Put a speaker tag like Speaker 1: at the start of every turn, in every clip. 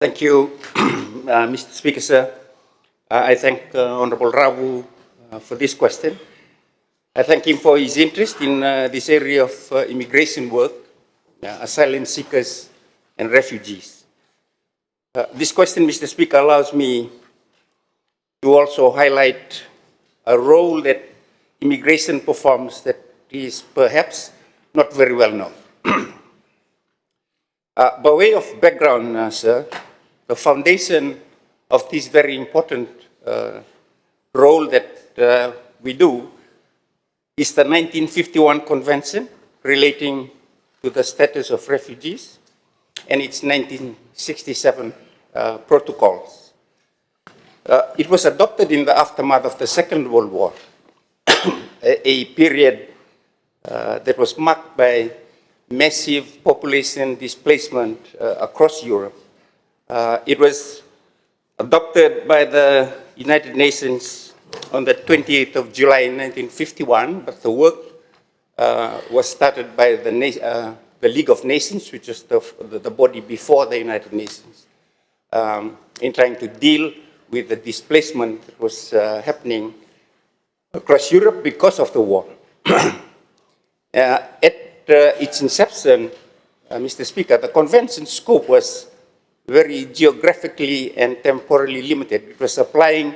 Speaker 1: Thank you, Mr. Speaker, sir. I thank Honorable Rabu for this question. I thank him for his interest in this area of immigration work, asylum seekers and refugees. This question, Mr. Speaker, allows me to also highlight a role that immigration performs that is perhaps not very well known. By way of background, sir, the foundation of this very important role that we do is the 1951 Convention relating to the status of refugees and its 1967 protocols. It was adopted in the aftermath of the Second World War, a period that was marked by massive population displacement across Europe. It was adopted by the United Nations on the 28th of July 1951, but the work was started by the League of Nations, which is the body before the United Nations, in trying to deal with the displacement that was happening across Europe because of the war. At its inception, Mr. Speaker, the convention's scope was very geographically and temporally limited. It was applying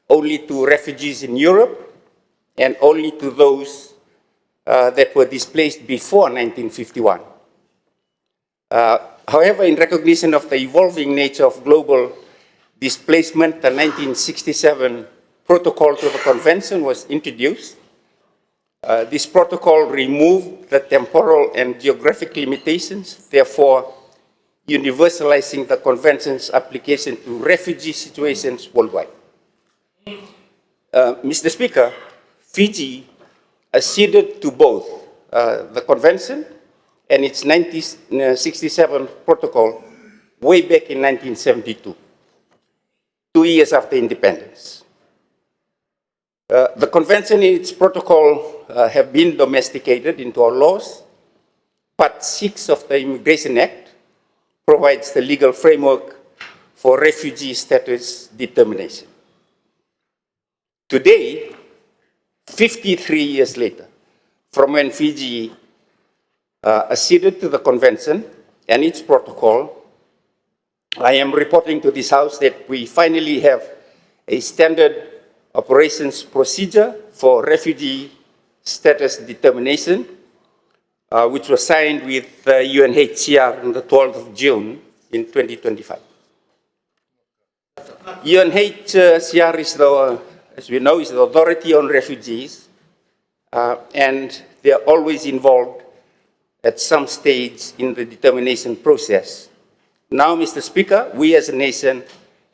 Speaker 1: only to refugees in Europe and only to those that were displaced before 1951. However, in recognition of the evolving nature of global displacement, the 1967 protocol to the convention was introduced. This protocol removed the temporal and geographic limitations, therefore universalizing the convention's application to refugee situations worldwide. Mr. Speaker, Fiji acceded to both the convention and its 1967 protocol way back in 1972, 2 years after independence. The convention and its protocol have been domesticated into our laws. Part 6 of the Immigration Act provides the legal framework for refugee status determination. Today, 53 years later, from when Fiji acceded to the convention and its protocol, I am reporting to this House that we finally have a standard operations procedure for refugee status determination, which was signed with UNHCR on the 12th of June in 2025. UNHCR is as we know, is the authority on refugees, and they are always involved at some stage in the determination process. Now, Mr. Speaker, we as a nation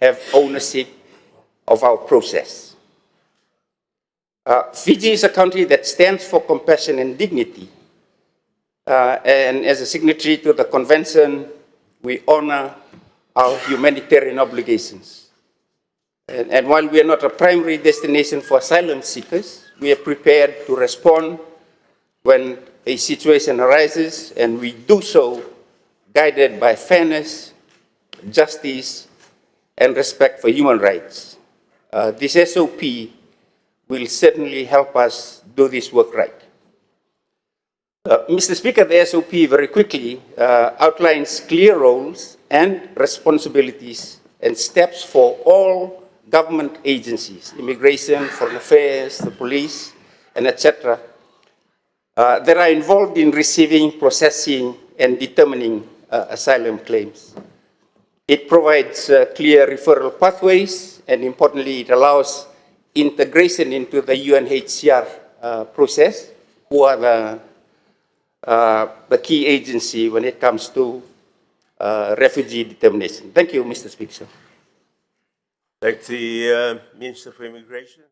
Speaker 1: have ownership of our process. Fiji is a country that stands for compassion and dignity. And as a signatory to the convention, we honor our humanitarian obligations. And while we are not a primary destination for asylum seekers, we are prepared to respond when a situation arises, and we do so guided by fairness, justice, and respect for human rights. This SOP will certainly help us do this work right. Mr. Speaker, the SOP very quickly outlines clear roles and responsibilities and steps for all government agencies, immigration, foreign affairs, the police, and etc., that are involved in receiving, processing, and determining asylum claims. It provides clear referral pathways, and importantly, it allows integration into the UNHCR process, who are the key agency when it comes to refugee determination. Thank you, Mr. Speaker.
Speaker 2: Thank the Minister for Immigration.